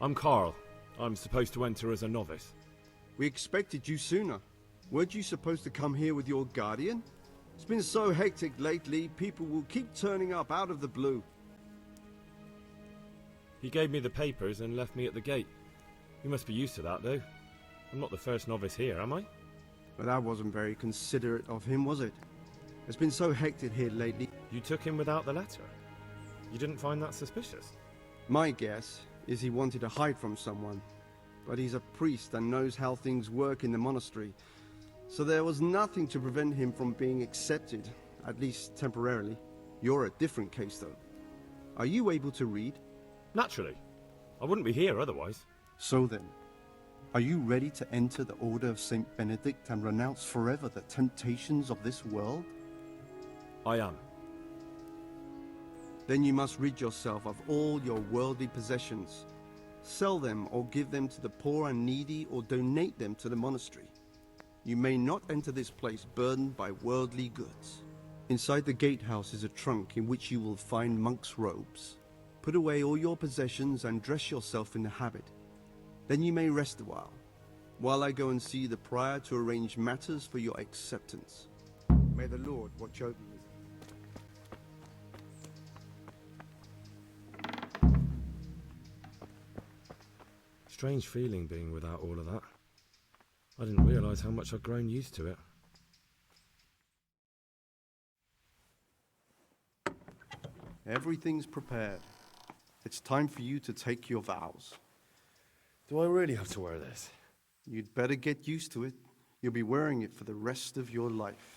I'm Carl. I'm supposed to enter as a novice. We expected you sooner. Weren't you supposed to come here with your guardian? It's been so hectic lately, people will keep turning up out of the blue. He gave me the papers and left me at the gate. You must be used to that, though. I'm not the first novice here, am I? But that wasn't very considerate of him, was it? It's been so hectic here lately. You took him without the letter? You didn't find that suspicious? My guess is he wanted to hide from someone. But he's a priest and knows how things work in the monastery. So there was nothing to prevent him from being accepted, at least temporarily. You're a different case, though. Are you able to read? Naturally. I wouldn't be here otherwise. So then, are you ready to enter the Order of Saint Benedict and renounce forever the temptations of this world? I am. Then you must rid yourself of all your worldly possessions. Sell them or give them to the poor and needy or donate them to the monastery. You may not enter this place burdened by worldly goods. Inside the gatehouse is a trunk in which you will find monk's robes. Put away all your possessions and dress yourself in the habit. Then you may rest a while I go and see the prior to arrange matters for your acceptance. May the Lord watch over you. Strange feeling being without all of that. I didn't realise how much I'd grown used to it. Everything's prepared. It's time for you to take your vows. Do I really have to wear this? You'd better get used to it. You'll be wearing it for the rest of your life.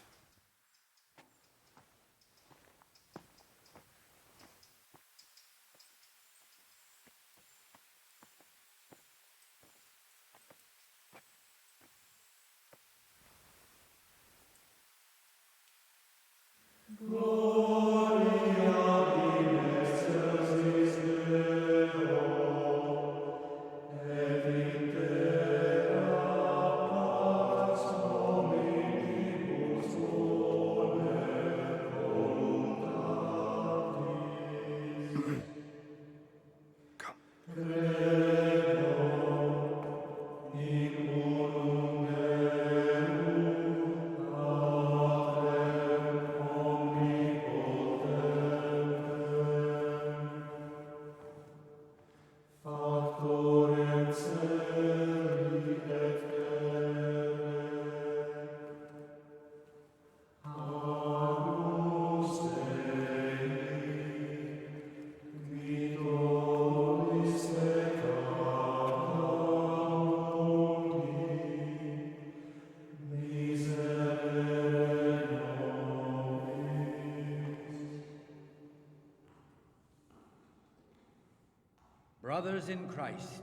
Brothers in Christ,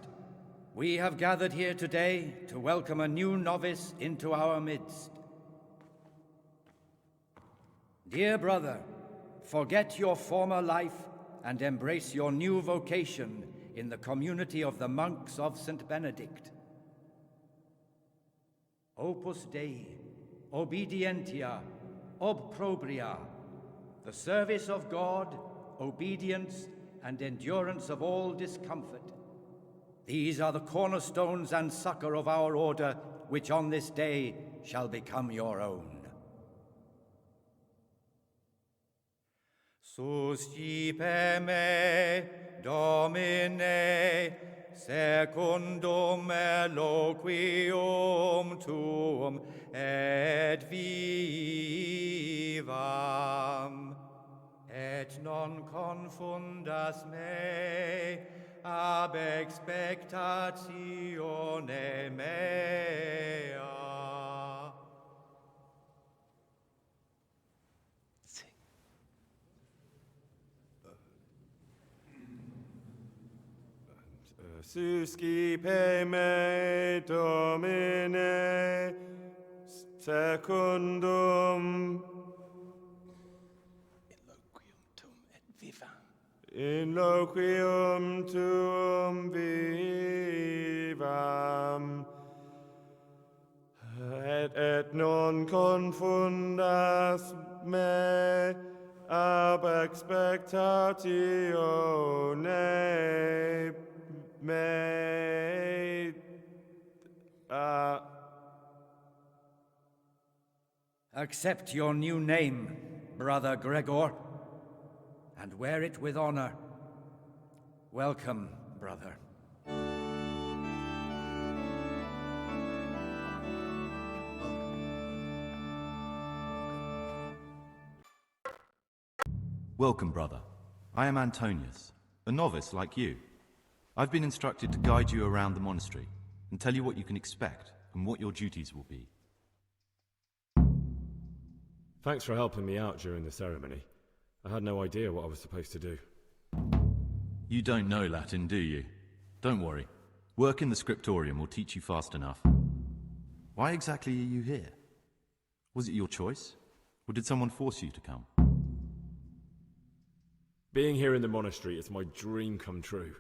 we have gathered here today to welcome a new novice into our midst. Dear brother, forget your former life and embrace your new vocation in the community of the monks of St. Benedict. Opus Dei, obedientia, obprobria, the service of God, obedience, and endurance of all discomfort. These are the cornerstones and succor of our order, which on this day shall become your own. Suscipe me, Domine, secundum eloquium tuum, et vivam. Et non confundas me ab expectatione mea. Suscipe me, Domine, secundum in loquium tuum vivam, et non confundas me ab expectatione me. Accept your new name, Brother Gregor, and wear it with honor. Welcome, brother. Welcome, brother. I am Antonius, a novice like you. I've been instructed to guide you around the monastery and tell you what you can expect and what your duties will be. Thanks for helping me out during the ceremony. I had no idea what I was supposed to do. You don't know Latin, do you? Don't worry. Work in the scriptorium will teach you fast enough. Why exactly are you here? Was it your choice? Or did someone force you to come? Being here in the monastery is my dream come true.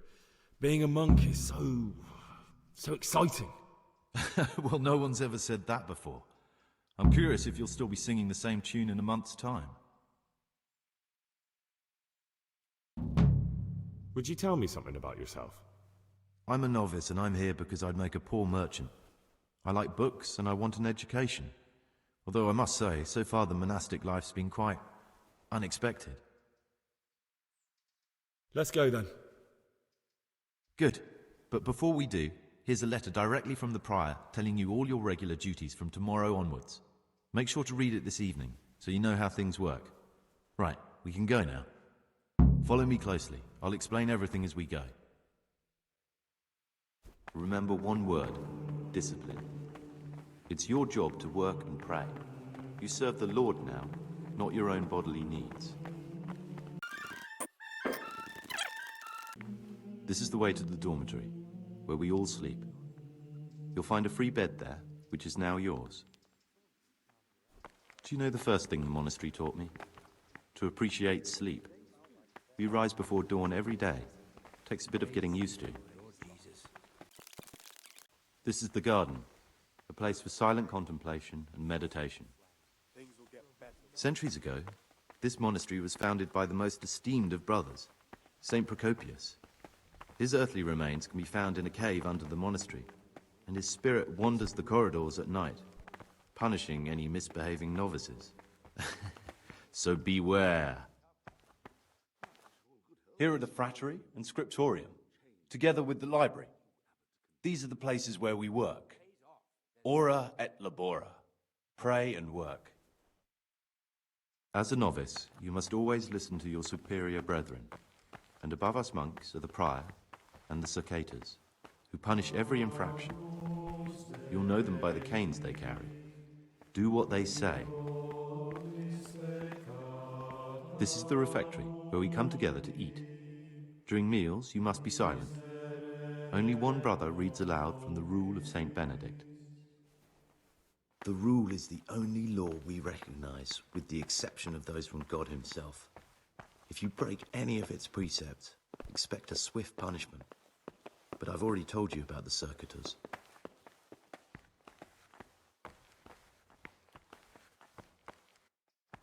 Being a monk is so exciting. Well, no one's ever said that before. I'm curious if you'll still be singing the same tune in a month's time. Would you tell me something about yourself? I'm a novice and I'm here because I'd make a poor merchant. I like books and I want an education. Although I must say, so far the monastic life's been quite unexpected. Let's go then. Good. But before we do, here's a letter directly from the prior telling you all your regular duties from tomorrow onwards. Make sure to read it this evening, so you know how things work. Right, we can go now. Follow me closely. I'll explain everything as we go. Remember one word: discipline. It's your job to work and pray. You serve the Lord now, not your own bodily needs. This is the way to the dormitory, where we all sleep. You'll find a free bed there, which is now yours. Do you know the first thing the monastery taught me? To appreciate sleep. We rise before dawn every day. Takes a bit of getting used to. This is the garden, a place for silent contemplation and meditation. Centuries ago, this monastery was founded by the most esteemed of brothers, Saint Procopius. His earthly remains can be found in a cave under the monastery, and his spirit wanders the corridors at night, punishing any misbehaving novices. So beware. Here are the frattery and scriptorium, together with the library. These are the places where we work. Ora et labora. Pray and work. As a novice, you must always listen to your superior brethren, and above us monks are the prior and the circators, who punish every infraction. You'll know them by the canes they carry. Do what they say. This is the refectory, where we come together to eat. During meals, you must be silent. Only one brother reads aloud from the Rule of Saint Benedict. The Rule is the only law we recognize, with the exception of those from God himself. If you break any of its precepts, expect a swift punishment. But I've already told you about the circuitors.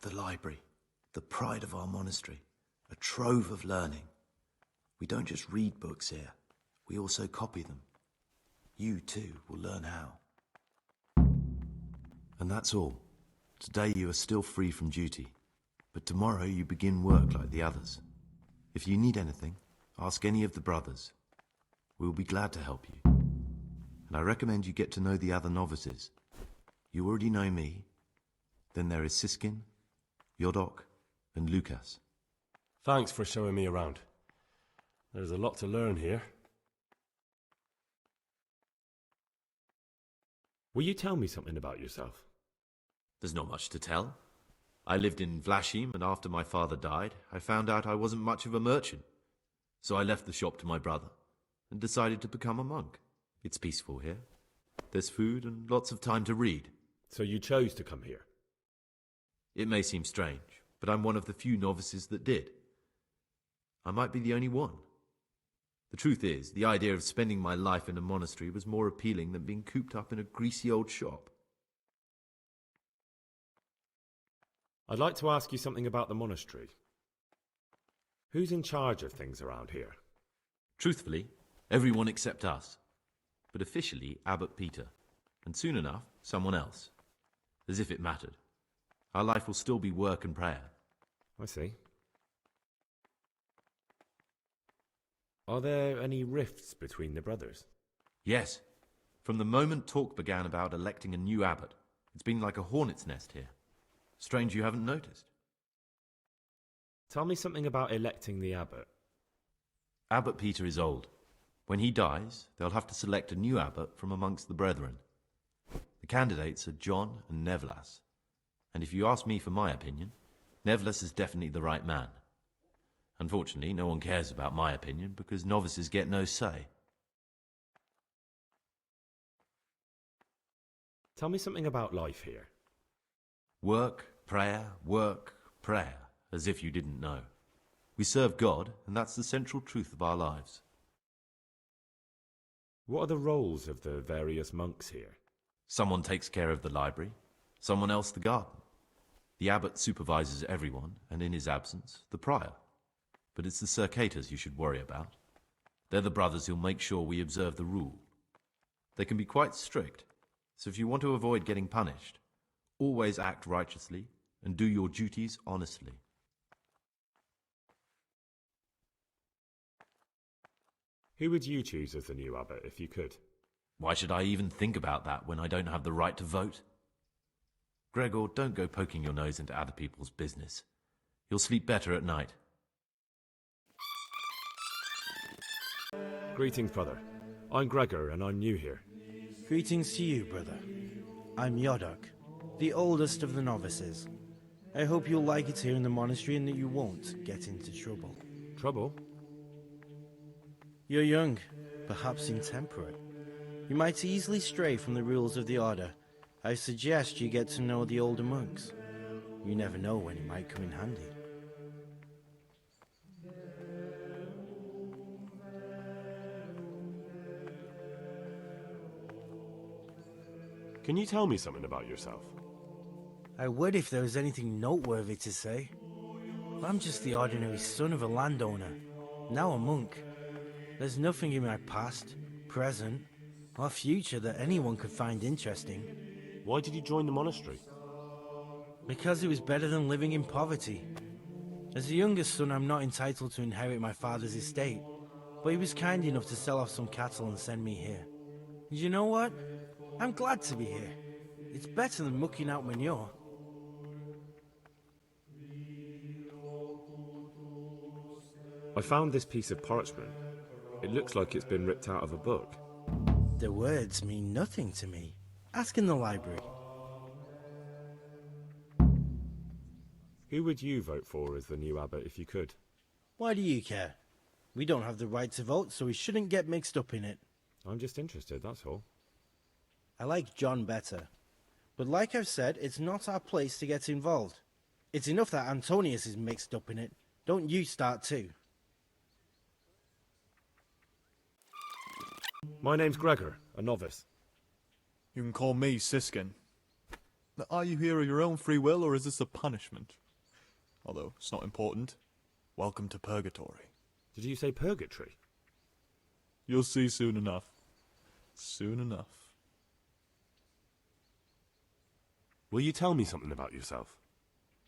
The library, the pride of our monastery, a trove of learning. We don't just read books here, we also copy them. You too will learn how. And that's all. Today you are still free from duty, but tomorrow you begin work like the others. If you need anything, ask any of the brothers. We'll be glad to help you. And I recommend you get to know the other novices. You already know me. Then there is Siskin, Jodek, and Lucas. Thanks for showing me around. There's a lot to learn here. Will you tell me something about yourself? There's not much to tell. I lived in Vlashim, and after my father died, I found out I wasn't much of a merchant. So I left the shop to my brother and decided to become a monk. It's peaceful here. There's food and lots of time to read. So you chose to come here? It may seem strange, but I'm one of the few novices that did. I might be the only one. The truth is, the idea of spending my life in a monastery was more appealing than being cooped up in a greasy old shop. I'd like to ask you something about the monastery. Who's in charge of things around here? Truthfully, Everyone except us. But officially, Abbot Peter. And soon enough, someone else. As if it mattered. Our life will still be work and prayer. I see. Are there any rifts between the brothers? Yes. From the moment talk began about electing a new abbot, it's been like a hornet's nest here. Strange you haven't noticed. Tell me something about electing the abbot. Abbot Peter is old. When he dies, they'll have to select a new abbot from amongst the brethren. The candidates are John and Nevlas. And if you ask me for my opinion, Nevlas is definitely the right man. Unfortunately, no one cares about my opinion because novices get no say. Tell me something about life here. Work, prayer, as if you didn't know. We serve God, and that's the central truth of our lives. What are the roles of the various monks here? Someone takes care of the library, someone else the garden. The abbot supervises everyone, and in his absence, the prior. But it's the circators you should worry about. They're the brothers who'll make sure we observe the rule. They can be quite strict, so if you want to avoid getting punished, always act righteously and do your duties honestly. Who would you choose as the new abbot if you could? Why should I even think about that when I don't have the right to vote? Gregor, don't go poking your nose into other people's business. You'll sleep better at night. Greetings, brother. I'm Gregor, and I'm new here. Greetings to you, brother. I'm Jodek, the oldest of the novices. I hope you'll like it here in the monastery and that you won't get into trouble. Trouble? You're young, perhaps intemperate. You might easily stray from the rules of the order. I suggest you get to know the older monks. You never know when it might come in handy. Can you tell me something about yourself? I would if there was anything noteworthy to say. I'm just the ordinary son of a landowner, now a monk. There's nothing in my past, present, or future that anyone could find interesting. Why did you join the monastery? Because it was better than living in poverty. As the youngest son, I'm not entitled to inherit my father's estate, but he was kind enough to sell off some cattle and send me here. And you know what? I'm glad to be here. It's better than mucking out manure. I found this piece of parchment. It looks like it's been ripped out of a book. The words mean nothing to me. Ask in the library. Who would you vote for as the new abbot if you could? Why do you care? We don't have the right to vote, so we shouldn't get mixed up in it. I'm just interested, that's all. I like John better. But like I've said, it's not our place to get involved. It's enough that Antonius is mixed up in it. Don't you start too. My name's Gregor, a novice. You can call me Siskin. Now, are you here of your own free will, or is this a punishment? Although, it's not important. Welcome to Purgatory. Did you say purgatory? You'll see soon enough. Soon enough. Will you tell me something about yourself?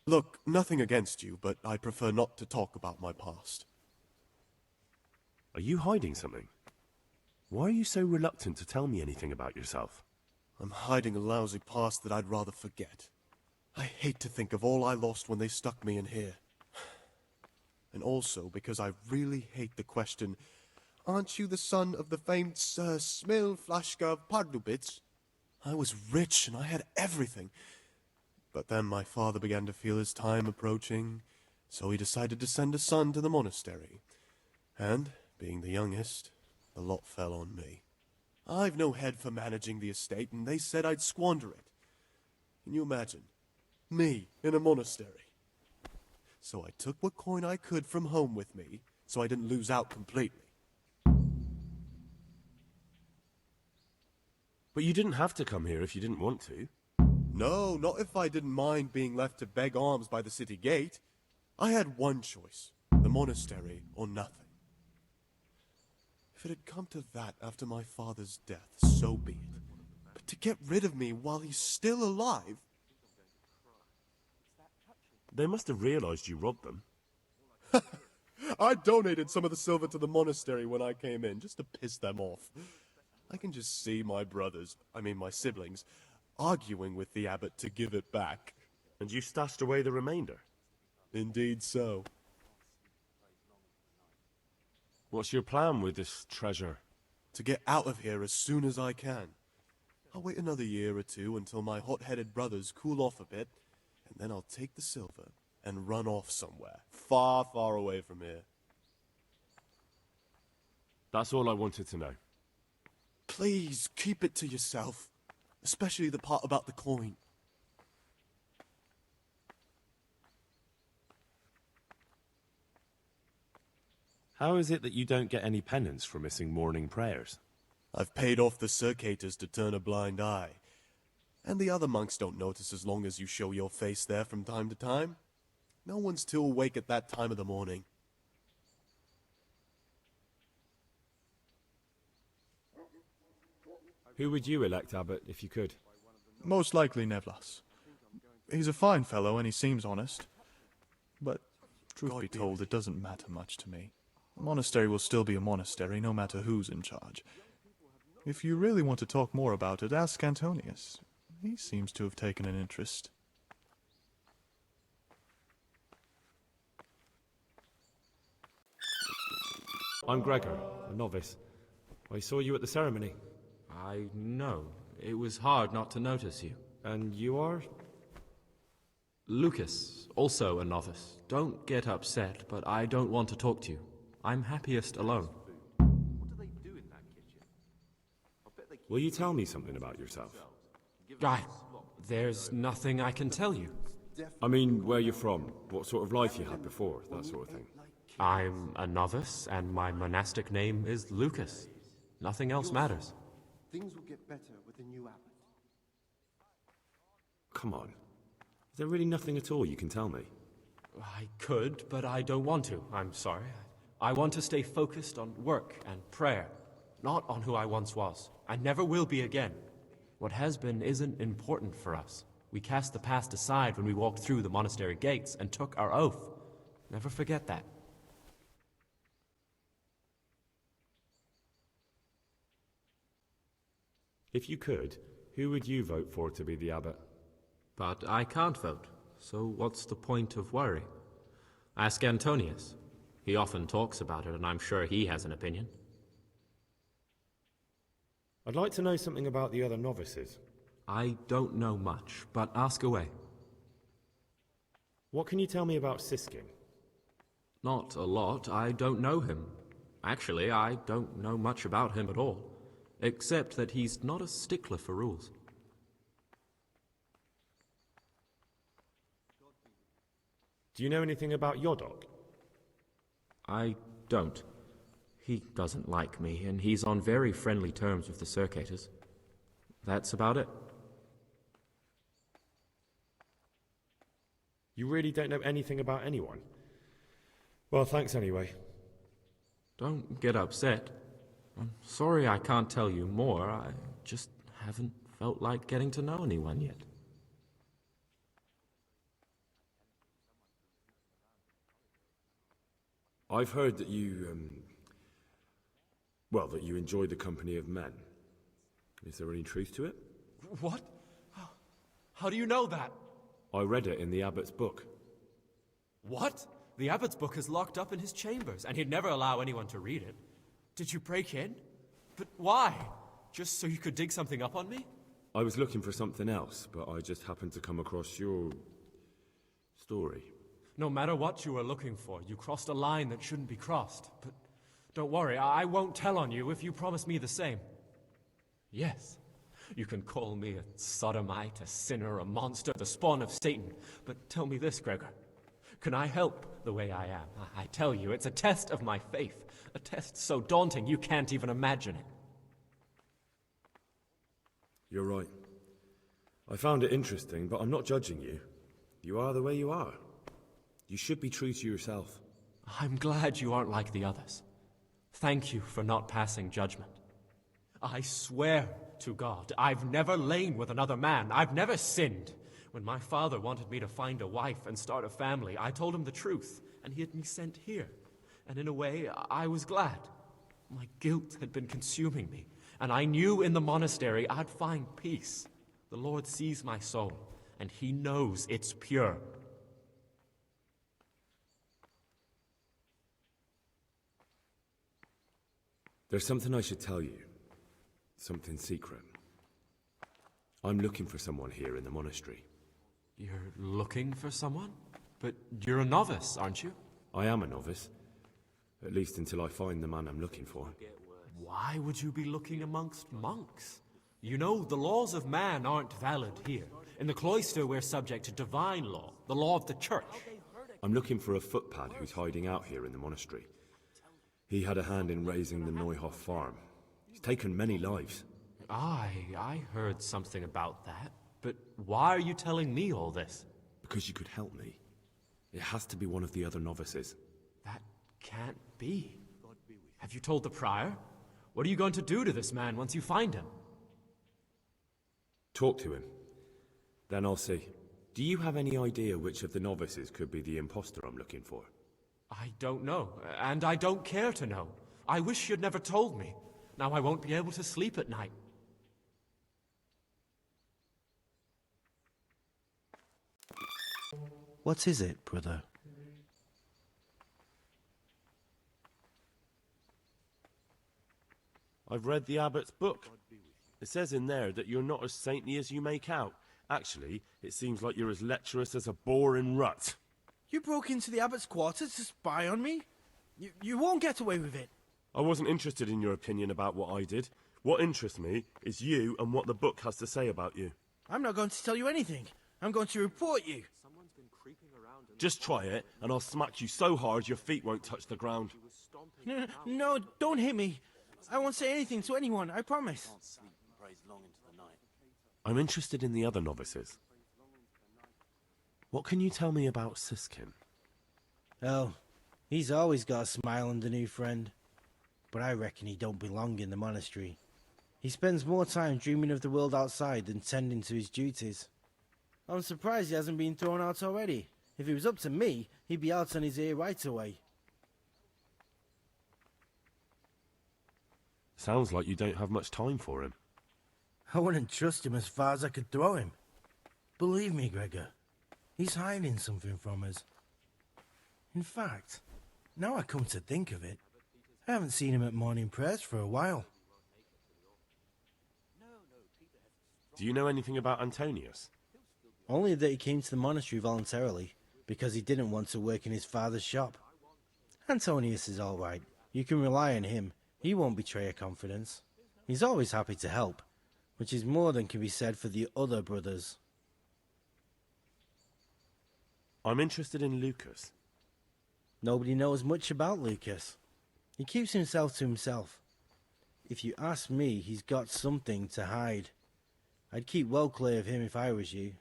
Look, nothing against you, but I prefer not to talk about my past. Are you hiding something? Why are you so reluctant to tell me anything about yourself? I'm hiding a lousy past that I'd rather forget. I hate to think of all I lost when they stuck me in here. And also because I really hate the question, aren't you the son of the famed Sir Smil Flashka of Pardubitz? I was rich and I had everything. But then my father began to feel his time approaching, so he decided to send a son to the monastery. And, being the youngest, the lot fell on me. I've no head for managing the estate, and they said I'd squander it. Can you imagine? Me, in a monastery. So I took what coin I could from home with me, so I didn't lose out completely. But you didn't have to come here if you didn't want to. No, not if I didn't mind being left to beg alms by the city gate. I had one choice, the monastery or nothing. If it had come to that after my father's death, so be it. But to get rid of me while he's still alive... They must have realized you robbed them. I donated some of the silver to the monastery when I came in, just to piss them off. I can just see my brothers, my siblings, arguing with the abbot to give it back. And you stashed away the remainder? Indeed so. What's your plan with this treasure? To get out of here as soon as I can. I'll wait another year or two until my hot-headed brothers cool off a bit, and then I'll take the silver and run off somewhere, far, far away from here. That's all I wanted to know. Please, keep it to yourself. Especially the part about the coin. How is it that you don't get any penance for missing morning prayers? I've paid off the circators to turn a blind eye. And the other monks don't notice as long as you show your face there from time to time. No one's too awake at that time of the morning. Who would you elect, Abbot, if you could? Most likely Nevlas. He's a fine fellow and he seems honest. But, truth be told, it doesn't matter much to me. A monastery will still be a monastery, no matter who's in charge. If you really want to talk more about it, ask Antonius. He seems to have taken an interest. I'm Gregor, a novice. I saw you at the ceremony. I know. It was hard not to notice you. And you are? Lucas, also a novice. Don't get upset, but I don't want to talk to you. I'm happiest alone. Will you tell me something about yourself? There's nothing I can tell you. I mean, where you're from, what sort of life you had before, that sort of thing. I'm a novice, and my monastic name is Lucas. Nothing else matters. Things will get better with the new abbot. Come on. Is there really nothing at all you can tell me? I could, but I don't want to. I'm sorry. I want to stay focused on work and prayer, not on who I once was. I never will be again. What has been isn't important for us. We cast the past aside when we walked through the monastery gates and took our oath. Never forget that. If you could, who would you vote for to be the abbot? But I can't vote, so what's the point of worry? Ask Antonius. He often talks about it, and I'm sure he has an opinion. I'd like to know something about the other novices. I don't know much, but ask away. What can you tell me about Siskin? Not a lot. I don't know him. Actually, I don't know much about him at all, except that he's not a stickler for rules. Do you know anything about Jodek? I don't. He doesn't like me, and he's on very friendly terms with the circators. That's about it. You really don't know anything about anyone? Well, thanks anyway. Don't get upset. I'm sorry I can't tell you more. I just haven't felt like getting to know anyone yet. I've heard that you, that you enjoy the company of men. Is there any truth to it? What? How do you know that? I read it in the abbot's book. What? The abbot's book is locked up in his chambers, and he'd never allow anyone to read it. Did you break in? But why? Just so you could dig something up on me? I was looking for something else, but I just happened to come across your story. No matter what you were looking for, you crossed a line that shouldn't be crossed. But don't worry, I won't tell on you if you promise me the same. Yes, you can call me a sodomite, a sinner, a monster, the spawn of Satan. But tell me this, Gregor. Can I help the way I am? I tell you, it's a test of my faith. A test so daunting you can't even imagine it. You're right. I found it interesting, but I'm not judging you. You are the way you are. You should be true to yourself. I'm glad you aren't like the others. Thank you for not passing judgment. I swear to God, I've never lain with another man. I've never sinned. When my father wanted me to find a wife and start a family, I told him the truth, and he had me sent here. And in a way, I was glad. My guilt had been consuming me, and I knew in the monastery I'd find peace. The Lord sees my soul, and he knows it's pure. There's something I should tell you. Something secret. I'm looking for someone here in the monastery. You're looking for someone? But you're a novice, aren't you? I am a novice. At least until I find the man I'm looking for. Why would you be looking amongst monks? You know, the laws of man aren't valid here. In the cloister, we're subject to divine law, the law of the church. I'm looking for a footpad who's hiding out here in the monastery. He had a hand in raising the Neuhoff farm. He's taken many lives. I heard something about that. But why are you telling me all this? Because you could help me. It has to be one of the other novices. That can't be. Have you told the prior? What are you going to do to this man once you find him? Talk to him. Then I'll see. Do you have any idea which of the novices could be the imposter I'm looking for? I don't know, and I don't care to know. I wish you'd never told me. Now I won't be able to sleep at night. What is it, brother? I've read the abbot's book. It says in there that you're not as saintly as you make out. Actually, it seems like you're as lecherous as a boar in rut. You broke into the abbot's quarters to spy on me? You won't get away with it. I wasn't interested in your opinion about what I did. What interests me is you and what the book has to say about you. I'm not going to tell you anything. I'm going to report you. Just try it, and I'll smack you so hard your feet won't touch the ground. No, don't hit me. I won't say anything to anyone, I promise. I'm interested in the other novices. What can you tell me about Siskin? Oh, he's always got a smile on the new friend. But I reckon he don't belong in the monastery. He spends more time dreaming of the world outside than tending to his duties. I'm surprised he hasn't been thrown out already. If it was up to me, he'd be out on his ear right away. Sounds like you don't have much time for him. I wouldn't trust him as far as I could throw him. Believe me, Gregor, he's hiding something from us. In fact, now I come to think of it, I haven't seen him at morning prayers for a while. Do you know anything about Antonius? Only that he came to the monastery voluntarily, because he didn't want to work in his father's shop. Antonius is all right. You can rely on him. He won't betray your confidence. He's always happy to help, which is more than can be said for the other brothers. I'm interested in Lucas. Nobody knows much about Lucas. He keeps himself to himself. If you ask me, he's got something to hide. I'd keep well clear of him if I was you.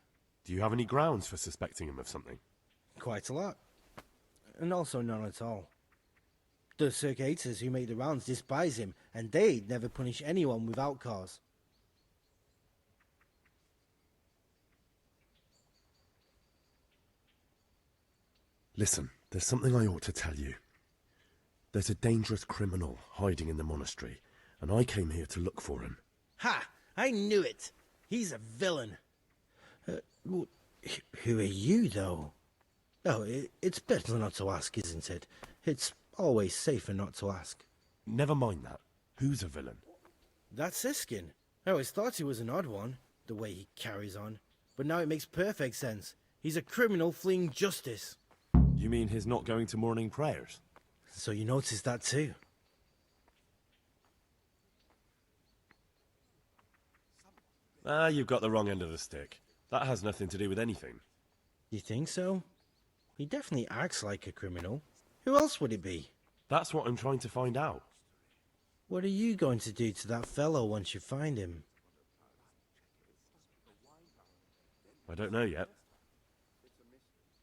Do you have any grounds for suspecting him of something? Quite a lot. And also none at all. The circuitous who make the rounds despise him, and they'd never punish anyone without cause. Listen, there's something I ought to tell you. There's a dangerous criminal hiding in the monastery, and I came here to look for him. Ha! I knew it! He's a villain. Who are you, though? Oh, it's better not to ask, isn't it? It's always safer not to ask. Never mind that. Who's a villain? That's Siskin. I always thought he was an odd one, the way he carries on. But now it makes perfect sense. He's a criminal fleeing justice. You mean his not going to morning prayers? So you noticed that too? You've got the wrong end of the stick. That has nothing to do with anything. You think so? He definitely acts like a criminal. Who else would it be? That's what I'm trying to find out. What are you going to do to that fellow once you find him? I don't know yet.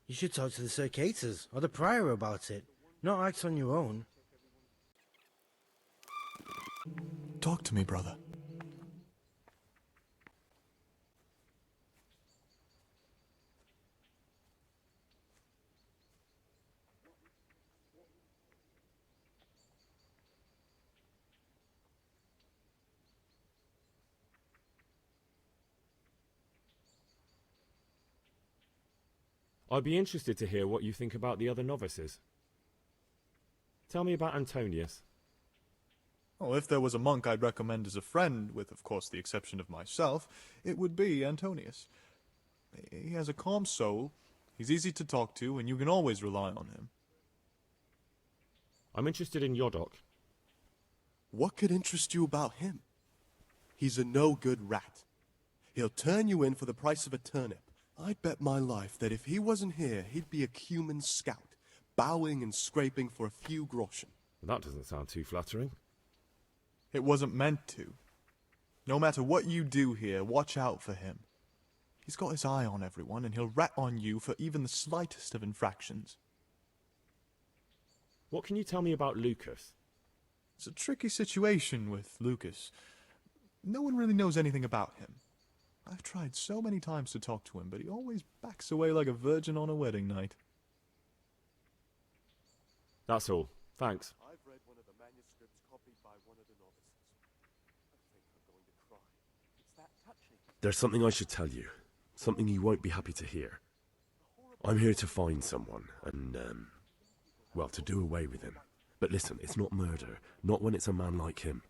You should talk to the circuitous or the prior about it, not act on your own. Talk to me, brother. I'd be interested to hear what you think about the other novices. Tell me about Antonius. Oh, if there was a monk I'd recommend as a friend, with of course the exception of myself, it would be Antonius. He has a calm soul, he's easy to talk to, and you can always rely on him. I'm interested in Jodek. What could interest you about him? He's a no-good rat. He'll turn you in for the price of a turnip. I'd bet my life that if he wasn't here, he'd be a cumin scout, bowing and scraping for a few groschen. That doesn't sound too flattering. It wasn't meant to. No matter what you do here, watch out for him. He's got his eye on everyone, and he'll rat on you for even the slightest of infractions. What can you tell me about Lucas? It's a tricky situation with Lucas. No one really knows anything about him. I've tried so many times to talk to him, but he always backs away like a virgin on a wedding night. That's all. Thanks. I've read one of the manuscripts copied by one of the novices. I think I'm going to cry. It's that touching. There's something I should tell you. Something you won't be happy to hear. I'm here to find someone and, well, to do away with him. But listen, it's not murder. Not when it's a man like him.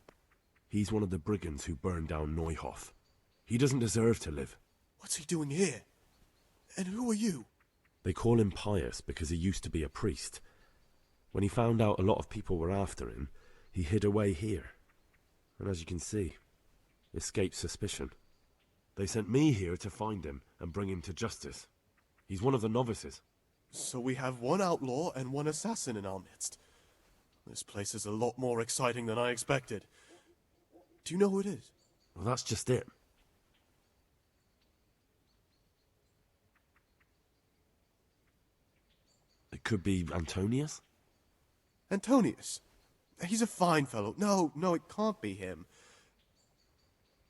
He's one of the brigands who burned down Neuhof. He doesn't deserve to live. What's he doing here? And who are you? They call him Pious because he used to be a priest. When he found out a lot of people were after him, he hid away here. And as you can see, escaped suspicion. They sent me here to find him and bring him to justice. He's one of the novices. So we have one outlaw and one assassin in our midst. This place is a lot more exciting than I expected. Do you know who it is? Well, that's just it. It could be Antonius? Antonius? He's a fine fellow. No, it can't be him.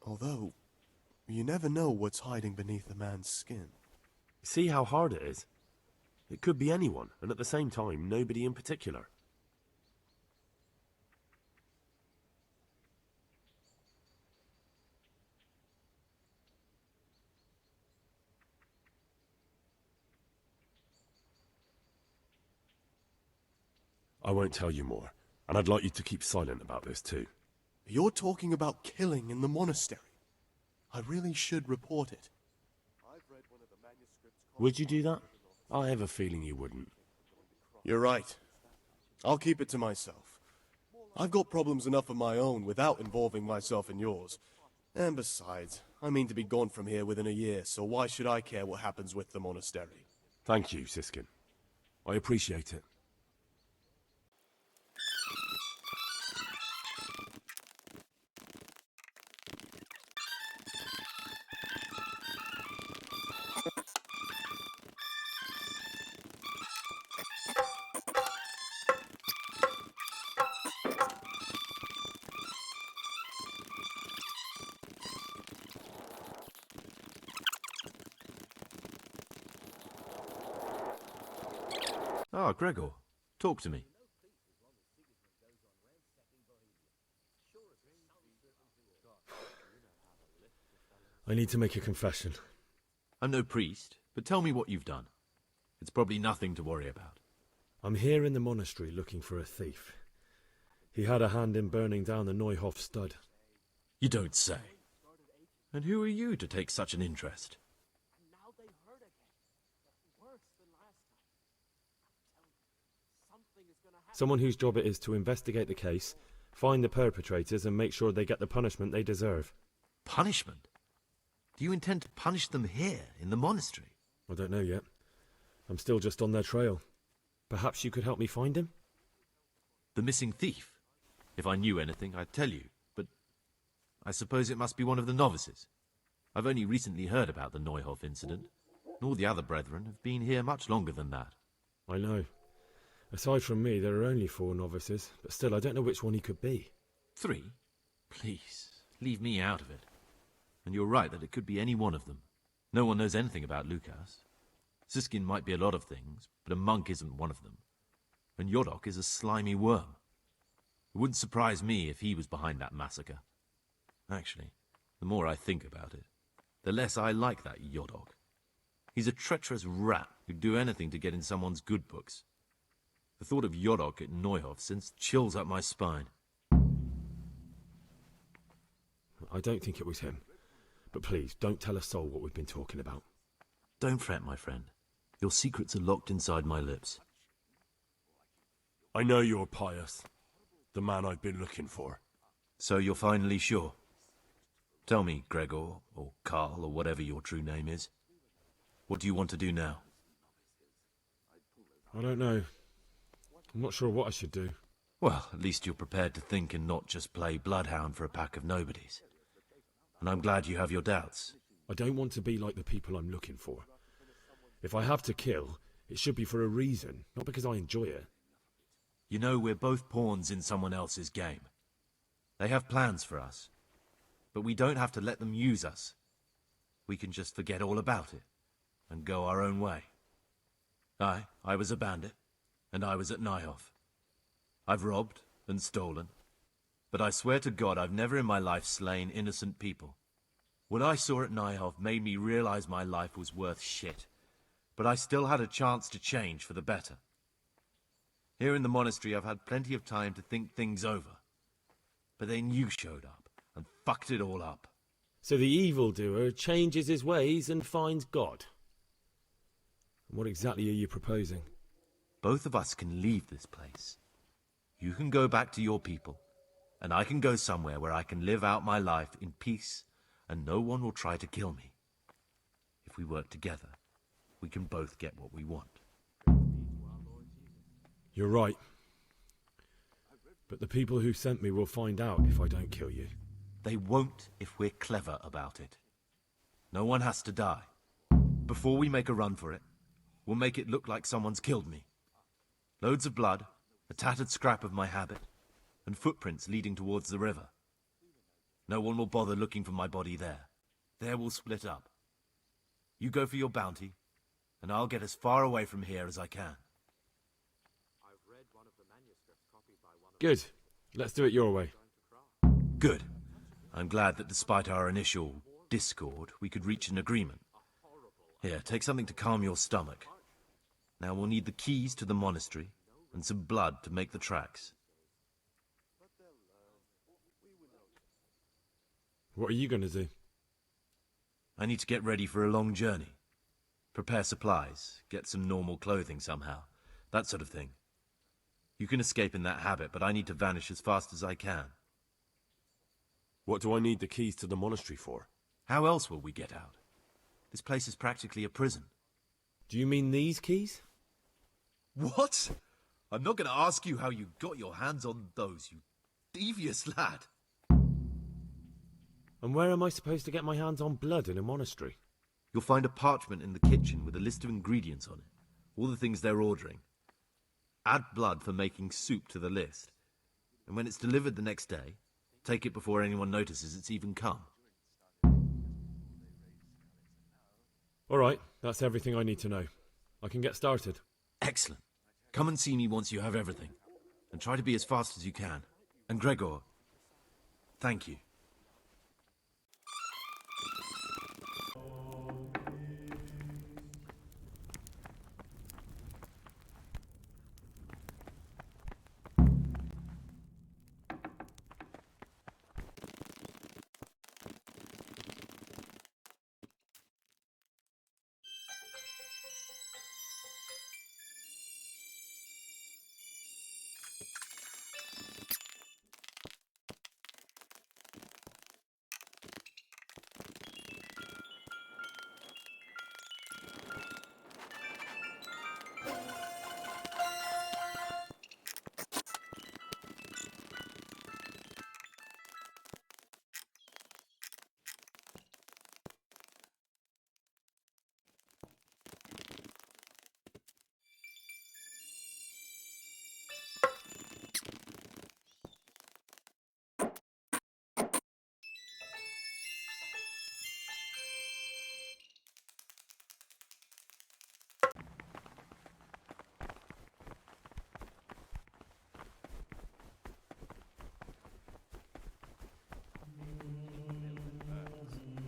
Although, you never know what's hiding beneath a man's skin. See how hard it is? It could be anyone, and at the same time, nobody in particular. I won't tell you more, and I'd like you to keep silent about this too. You're talking about killing in the monastery. I really should report it. Would you do that? I have a feeling you wouldn't. You're right. I'll keep it to myself. I've got problems enough of my own without involving myself in yours. And besides, I mean to be gone from here within a year, so why should I care what happens with the monastery? Thank you, Siskin. I appreciate it. Ah, Gregor, talk to me. I need to make a confession. I'm no priest, but tell me what you've done. It's probably nothing to worry about. I'm here in the monastery looking for a thief. He had a hand in burning down the Neuhof stud. You don't say. And who are you to take such an interest? Someone whose job it is to investigate the case, find the perpetrators and make sure they get the punishment they deserve. Punishment? Do you intend to punish them here, in the monastery? I don't know yet. I'm still just on their trail. Perhaps you could help me find him? The missing thief? If I knew anything, I'd tell you, but I suppose it must be one of the novices. I've only recently heard about the Neuhof incident, and all the other brethren have been here much longer than that. I know. Aside from me, there are only 4 novices, but still I don't know which one he could be. 3? Please, leave me out of it. And you're right that it could be any one of them. No one knows anything about Lukas. Siskin might be a lot of things, but a monk isn't one of them. And Jodek is a slimy worm. It wouldn't surprise me if he was behind that massacre. Actually, the more I think about it, the less I like that Jodek. He's a treacherous rat who'd do anything to get in someone's good books. The thought of Jodek at Neuhof sends chills up my spine. I don't think it was him. But please, don't tell a soul what we've been talking about. Don't fret, my friend. Your secrets are locked inside my lips. I know you're pious. The man I've been looking for. So you're finally sure? Tell me, Gregor, or Karl, or whatever your true name is. What do you want to do now? I don't know. I'm not sure what I should do. Well, at least you're prepared to think and not just play bloodhound for a pack of nobodies. And I'm glad you have your doubts. I don't want to be like the people I'm looking for. If I have to kill, it should be for a reason, not because I enjoy it. You know, we're both pawns in someone else's game. They have plans for us, but we don't have to let them use us. We can just forget all about it and go our own way. I was a bandit, and I was at Neuhof. I've robbed and stolen, but I swear to God I've never in my life slain innocent people. What I saw at Neuhof made me realize my life was worth shit, but I still had a chance to change for the better. Here in the monastery I've had plenty of time to think things over, but then you showed up and fucked it all up. So the evildoer changes his ways and finds God. What exactly are you proposing? Both of us can leave this place. You can go back to your people, and I can go somewhere where I can live out my life in peace, and no one will try to kill me. If we work together, we can both get what we want. You're right. But the people who sent me will find out if I don't kill you. They won't if we're clever about it. No one has to die. Before we make a run for it, we'll make it look like someone's killed me. Loads of blood, a tattered scrap of my habit, and footprints leading towards the river. No one will bother looking for my body there. There we'll split up. You go for your bounty, and I'll get as far away from here as I can. Good. Let's do it your way. Good. I'm glad that despite our initial discord, we could reach an agreement. Here, take something to calm your stomach. Now we'll need the keys to the monastery, and some blood to make the tracks. What are you going to do? I need to get ready for a long journey. Prepare supplies, get some normal clothing somehow, that sort of thing. You can escape in that habit, but I need to vanish as fast as I can. What do I need the keys to the monastery for? How else will we get out? This place is practically a prison. Do you mean these keys? What? I'm not going to ask you how you got your hands on those, you devious lad. And where am I supposed to get my hands on blood in a monastery? You'll find a parchment in the kitchen with a list of ingredients on it. All the things they're ordering. Add blood for making soup to the list. And when it's delivered the next day, take it before anyone notices it's even come. All right, that's everything I need to know. I can get started. Excellent. Come and see me once you have everything. And try to be as fast as you can. And Gregor, thank you.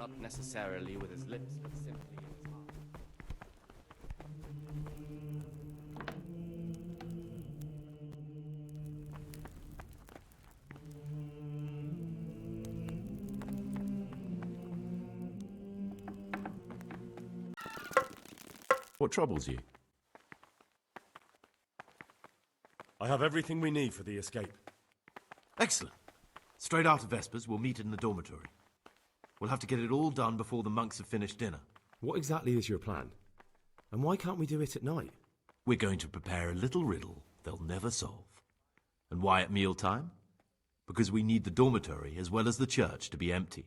not necessarily with his lips, but simply in his heart. What troubles you? I have everything we need for the escape. Excellent. Straight after Vespers, we'll meet in the dormitory. We'll have to get it all done before the monks have finished dinner. What exactly is your plan? And why can't we do it at night? We're going to prepare a little riddle they'll never solve. And why at mealtime? Because we need the dormitory as well as the church to be empty.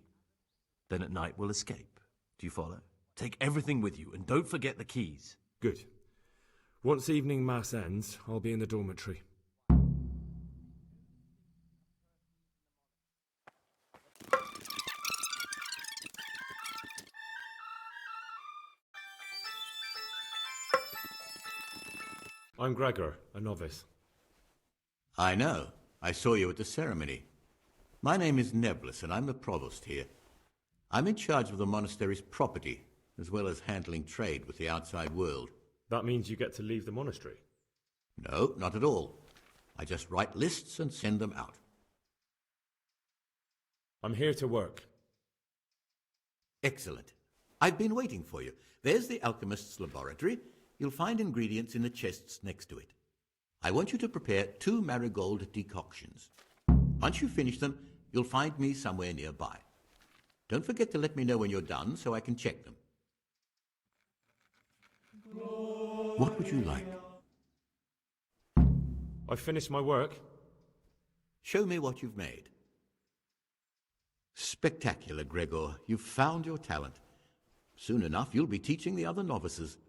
Then at night we'll escape. Do you follow? Take everything with you and don't forget the keys. Good. Once evening mass ends, I'll be in the dormitory. I'm Gregor, a novice. I know. I saw you at the ceremony. My name is Nevlas, and I'm the provost here. I'm in charge of the monastery's property, as well as handling trade with the outside world. That means you get to leave the monastery? No, not at all. I just write lists and send them out. I'm here to work. Excellent. I've been waiting for you. There's the alchemist's laboratory. You'll find ingredients in the chests next to it. I want you to prepare 2 Marigold decoctions. Once you finish them, you'll find me somewhere nearby. Don't forget to let me know when you're done so I can check them. What would you like? I've finished my work. Show me what you've made. Spectacular, Gregor. You've found your talent. Soon enough, you'll be teaching the other novices.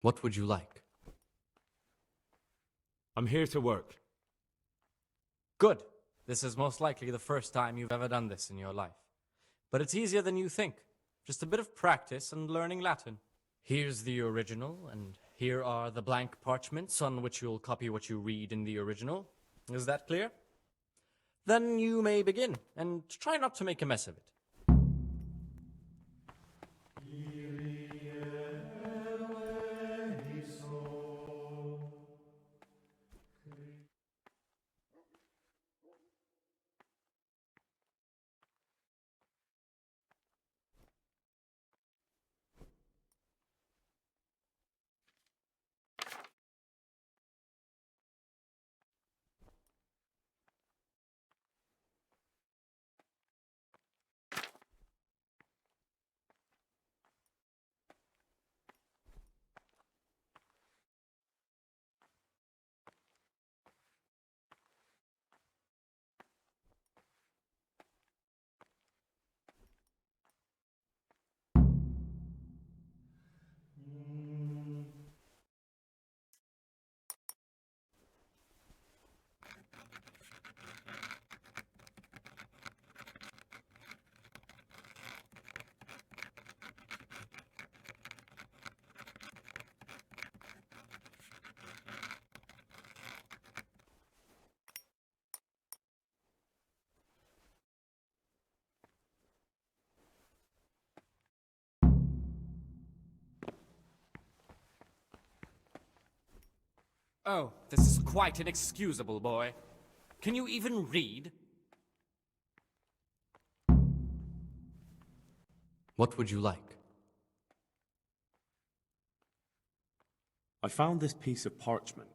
What would you like? I'm here to work. Good. This is most likely the first time you've ever done this in your life. But it's easier than you think. Just a bit of practice and learning Latin. Here's the original, and here are the blank parchments on which you'll copy what you read in the original. Is that clear? Then you may begin, and try not to make a mess of it. Oh, this is quite inexcusable, boy. Can you even read? What would you like? I found this piece of parchment.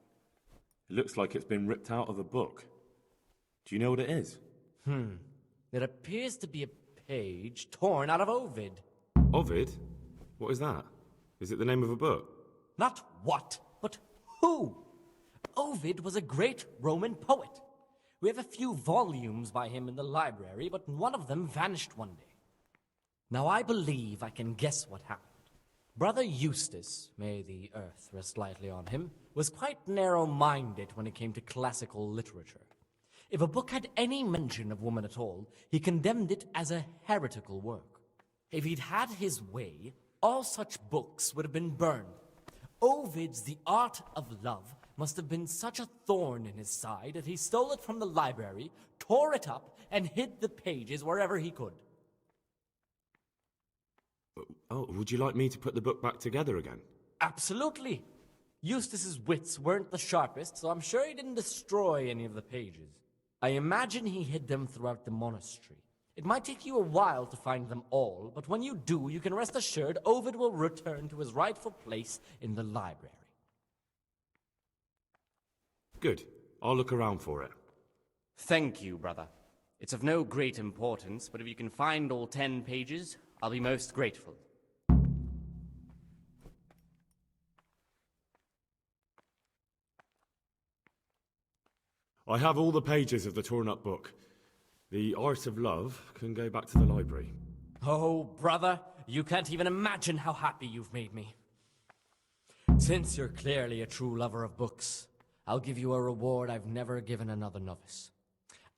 It looks like it's been ripped out of a book. Do you know what it is? It appears to be a page torn out of Ovid. Ovid? What is that? Is it the name of a book? Not what, but who? Ovid was a great Roman poet. We have a few volumes by him in the library, but one of them vanished one day. Now I believe I can guess what happened. Brother Eustace, may the earth rest lightly on him, was quite narrow-minded when it came to classical literature. If a book had any mention of woman at all, he condemned it as a heretical work. If he'd had his way, all such books would have been burned. Ovid's The Art of Love must have been such a thorn in his side that he stole it from the library, tore it up, and hid the pages wherever he could. Oh, would you like me to put the book back together again? Absolutely. Eustace's wits weren't the sharpest, so I'm sure he didn't destroy any of the pages. I imagine he hid them throughout the monastery. It might take you a while to find them all, but when you do, you can rest assured Ovid will return to his rightful place in the library. Good. I'll look around for it. Thank you, brother. It's of no great importance, but if you can find all 10 pages, I'll be most grateful. I have all the pages of the torn-up book. The Art of Love can go back to the library. Oh, brother, you can't even imagine how happy you've made me. Since you're clearly a true lover of books, I'll give you a reward I've never given another novice.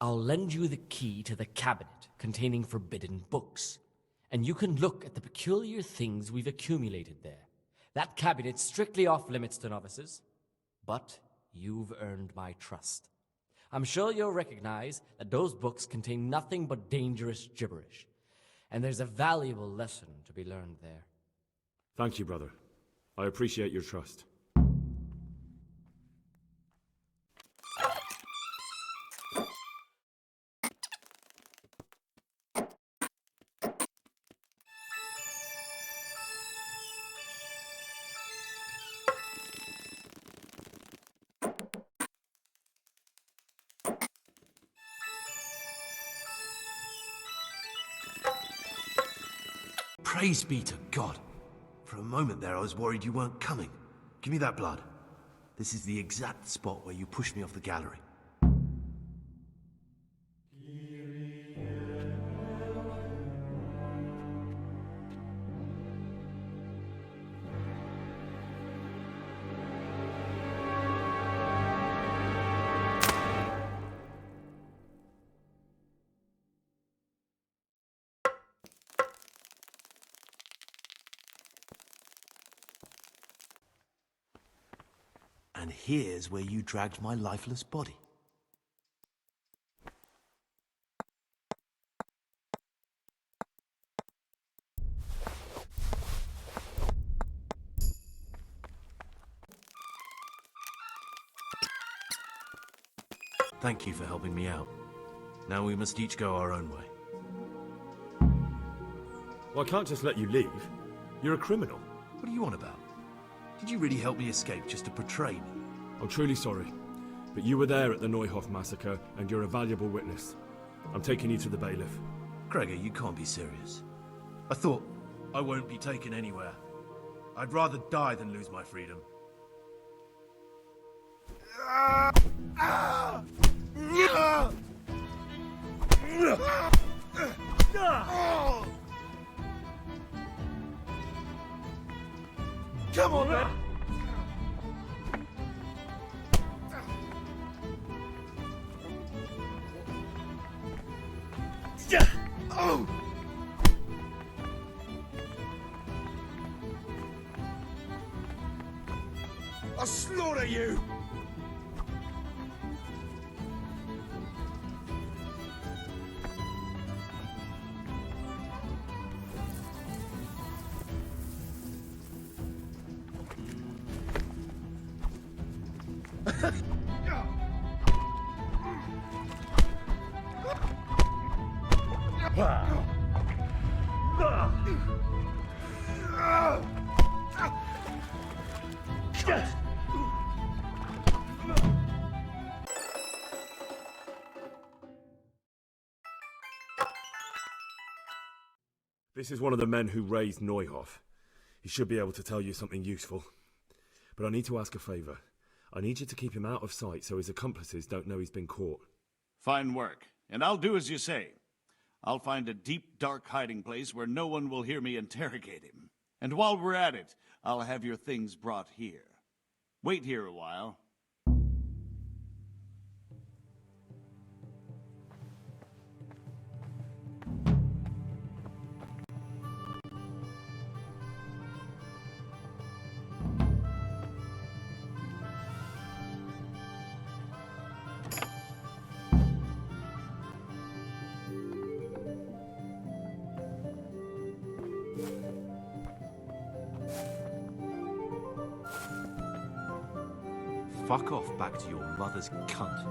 I'll lend you the key to the cabinet containing forbidden books, and you can look at the peculiar things we've accumulated there. That cabinet's strictly off-limits to novices, but you've earned my trust. I'm sure you'll recognize that those books contain nothing but dangerous gibberish, and there's a valuable lesson to be learned there. Thank you, brother. I appreciate your trust. Praise be to God. For a moment there I was worried you weren't coming. Give me that blood. This is the exact spot where you pushed me off the gallery. here's where you dragged my lifeless body. Thank you for helping me out. Now we must each go our own way. Well, I can't just let you leave. You're a criminal. What are you on about? Did you really help me escape just to betray me? I'm truly sorry, but you were there at the Neuhof massacre, and you're a valuable witness. I'm taking you to the bailiff. Gregor, you can't be serious. I thought I won't be taken anywhere. I'd rather die than lose my freedom. Come on, man! Oh! I'll slaughter you! This is one of the men who raised Neuhof. He should be able to tell you something useful. But I need to ask a favour. I need you to keep him out of sight so his accomplices don't know he's been caught. Fine work, and I'll do as you say. I'll find a deep, dark hiding place where no one will hear me interrogate him. And while we're at it, I'll have your things brought here. Wait here a while. Fuck off back to your mother's cunt.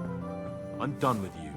I'm done with you.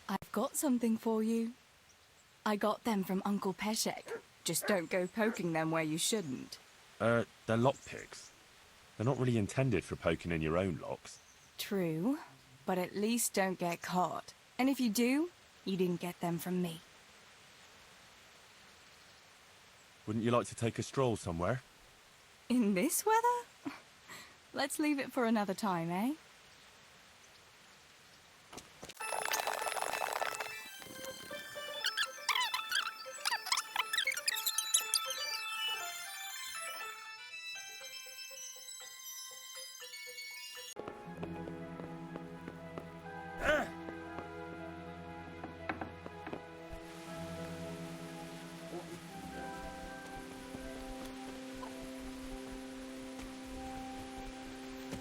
I've got something for you. I got them from Uncle Peshek. Just don't go poking them where you shouldn't. They're lockpicks. They're not really intended for poking in your own locks. True, but at least don't get caught. And if you do, you didn't get them from me. Wouldn't you like to take a stroll somewhere? In this weather? Let's leave it for another time, eh?